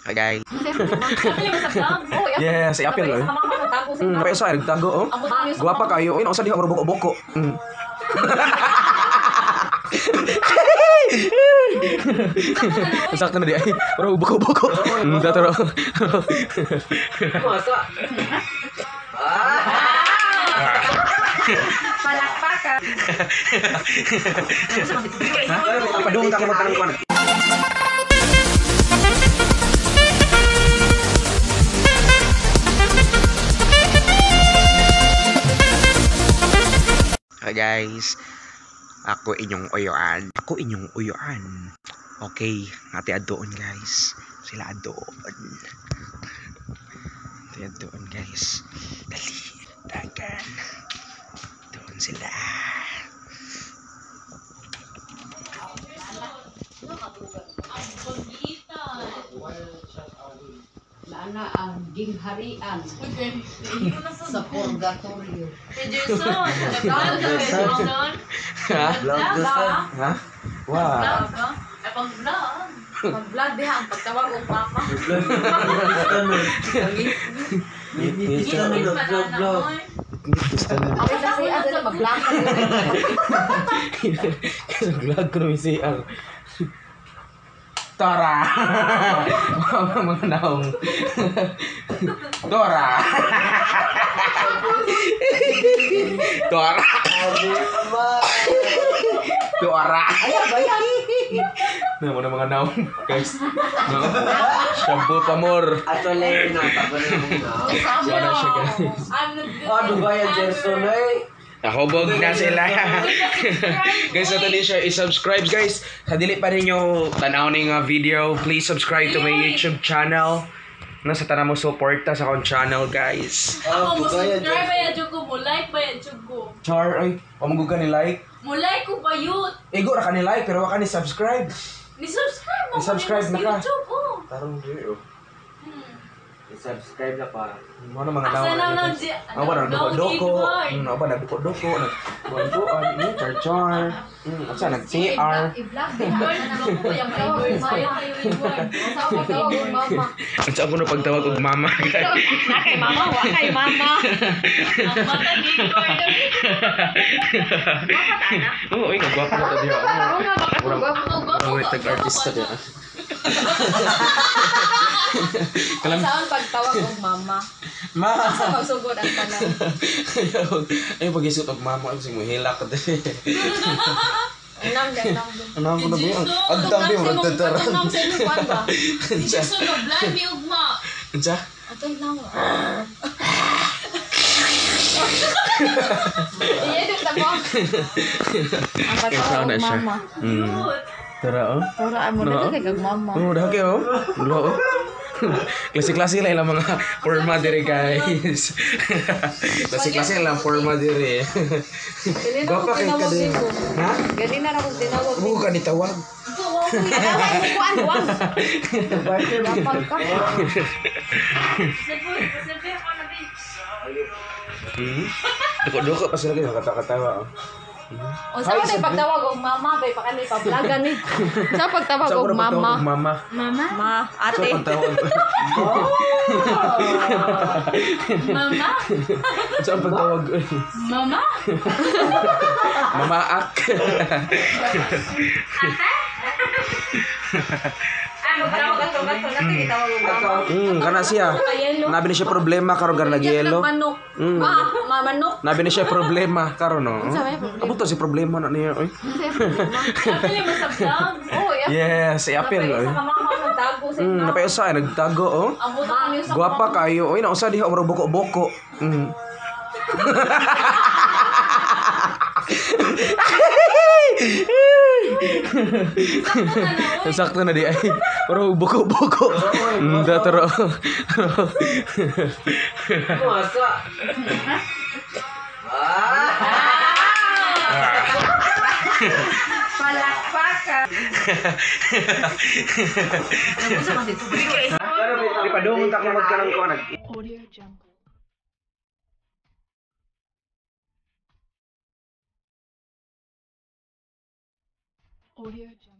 Guys. Oh, Yeah, si Apil loh. Napay usa nagtago oh. Guwapa kayo. Ino usa diha murag boko-boko. Sakto na di ay. Murag boko-boko. Tataro. Masa? Palakpakan. Padung ka magtanong ko. Hi guys, ako inyong uyuan. Okay, ate adoon guys. Sila adoon. Ate adoon guys. Dali, dagan. Doon sila. Lana ang gingharian sa purgatorio. Ha? Ha? Wow. Mag-vlog diha ang pagtawag og mama. Ako kasi ada mag-vlog ka Vlog ko namin si Ang. Tora! Mga naong. Tora! Tora! Tora! Nah, mana mga naong, guys. Shampoo pamor. Actually, natapon na mo na. Wala siya, guys. Oh, Dubai ang Jerson eh. Nakubog na sila. Guys, ito din siya i-subscribe guys. Sa dili pa ninyo tanaw ning video, please subscribe to my YouTube channel. Nasa tanan mo suporta sa akong channel guys. Ako mo subscribe ba jud ko, mo like ba jud ko. Char, ay, pamugod ka ni like. Mo like ko ba yun? Ego ra ka ni like pero wa ka ni subscribe. Ni-subscribe mo. Ni-subscribe na ka. YouTube oh. Tarong di oh. I-subscribe na pa. Ano mga Asa na naon? lang di. Ano ba nagdoko-doko? Ano ba nagdoko-doko? Nagbuan-buan, char-char. Asa nag-CR. I-vlog Word naman ko yung may words kaya kayo yung word. Sa pagtawag ng mama. Asa ako na pagtawag og mama. Na kay mama, wa kay mama. Ang mata di ko. Oo, ay kagwapo na to diha. Ano nga ba Murang ka? murang tag-artista diha. Kalam Saan pagtawag ng mama? ma. Sa pagsugod ang tanan. Ay pag-isot og mama ay sing hilak ka dili. Anam din. Ano ko na ba yun? Agtang bi murag tataran. Anam sa inyo kwan ba? Jesus no blind mi ugma. Unsa? Atoy lang. Iya dito tabo. Ang pagtawag na ng siya. mama. Tara oh. Para amo na kay kag mama. Oh, dah kayo. Ulo. Klase-klase lang ang mga forma dire guys. Klase-klase lang forma dire. Dili na Bapa ko kay tinawag kada. dito. Ha? Gani na ako tinawag. Mo ka ni tawag. Kuan kuan. Dapat ka. Sabi ako na bi. Doko-doko pa sila kayo kata-katawa. O sa mo pagtawag og mama bay pa kani pablagan ni. Sa pagtawag og mama. Mama. Mama? Ma, Sa ate. pagtawag. Mama? Sa pagtawag. Mama? Mamaak. Ay, magtawag ka to natin gitawag og mama. Kana siya. Nabi ni siya problema karon gar nagyelo. Manok. Ma, manok. Nabi ni siya problema karon no. Abo to si problema na niya oy. Actually mo sa vlog. Oh, Yes, si Apil oy. Sa mama nagtago sa Napay usa nagtago oh. Amo to kami sa Guwapa kayo. Oy, nausa diha murag boko-boko. Sakto na di ay. Pero boko-boko. Tataro. Masa? palakpakan. Di padung tak magkanang ko nag. Audio Jungle. Audio Jungle.